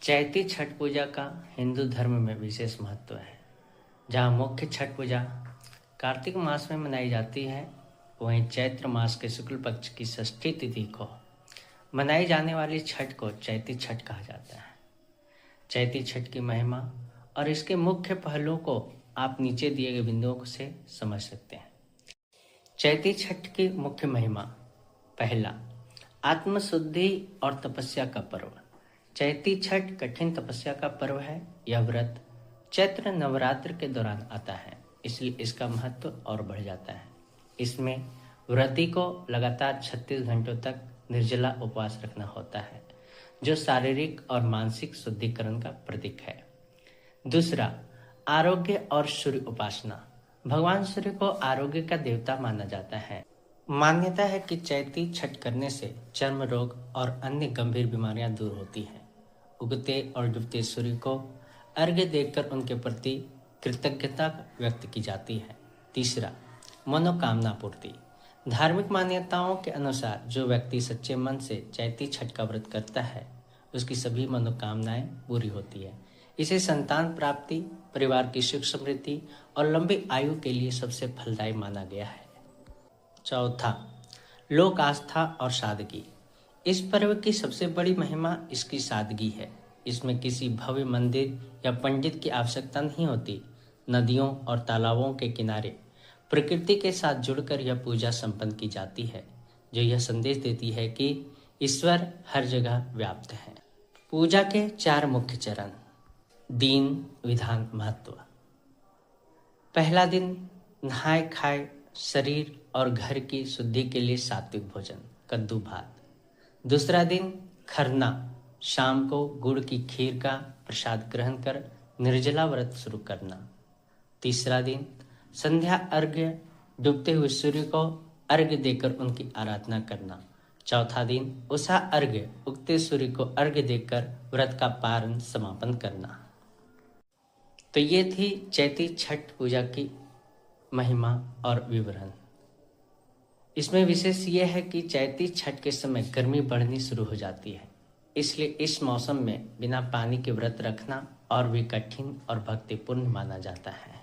चैती छठ पूजा का हिंदू धर्म में विशेष महत्व है। जहाँ मुख्य छठ पूजा कार्तिक मास में मनाई जाती है, वहीं चैत्र मास के शुक्ल पक्ष की षष्ठी तिथि को मनाई जाने वाली छठ को चैती छठ कहा जाता है। चैती छठ की महिमा और इसके मुख्य पहलुओं को आप नीचे दिए गए बिंदुओं से समझ सकते हैं। चैती छठ की मुख्य महिमा: पहला, आत्मशुद्धि और तपस्या का पर्व। चैती छठ कठिन तपस्या का पर्व है। यह व्रत चैत्र नवरात्र के दौरान आता है, इसलिए इसका महत्व और बढ़ जाता है। इसमें व्रती को लगातार 36 घंटों तक निर्जला उपवास रखना होता है, जो शारीरिक और मानसिक शुद्धिकरण का प्रतीक है। दूसरा, आरोग्य और सूर्य उपासना। भगवान सूर्य को आरोग्य का देवता माना जाता है। मान्यता है कि चैती छठ करने से चर्म रोग और अन्य गंभीर बीमारियां दूर होती हैं। उगते और डूबते सूर्य को अर्घ्य देकर उनके प्रति कृतज्ञता व्यक्त की जाती है। तीसरा, मनोकामना पूर्ति। धार्मिक मान्यताओं के अनुसार जो व्यक्ति सच्चे मन से चैती छठ का व्रत करता है, उसकी सभी मनोकामनाएं पूरी होती है। इसे संतान प्राप्ति, परिवार की सुख समृद्धि और लंबी आयु के लिए सबसे फलदायी माना गया है। चौथा, लोक आस्था और सादगी। इस पर्व की सबसे बड़ी महिमा इसकी सादगी है। इसमें किसी भव्य मंदिर या पंडित की आवश्यकता नहीं होती। नदियों और तालाबों के किनारे प्रकृति के साथ जुड़कर यह पूजा संपन्न की जाती है, जो यह संदेश देती है कि ईश्वर हर जगह व्याप्त है। पूजा के 4 मुख्य चरण: दिन, विधान, महत्व। पहला दिन, नहाए खाए शरीर और घर की शुद्धि के लिए सात्विक भोजन, कद्दू भात। दूसरा दिन, खरना। शाम को गुड़ की खीर का प्रसाद ग्रहण कर निर्जला व्रत शुरू करना। तीसरा दिन, संध्या अर्घ्य। डूबते हुए सूर्य को अर्घ्य देकर उनकी आराधना करना। चौथा दिन, उषा अर्घ्य। उगते सूर्य को अर्घ्य देकर व्रत का पारण समापन करना। तो ये थी चैती छठ पूजा की महिमा और विवरण। इसमें विशेष ये है कि चैती छठ के समय गर्मी बढ़नी शुरू हो जाती है, इसलिए इस मौसम में बिना पानी के व्रत रखना और भी कठिन और भक्तिपूर्ण माना जाता है।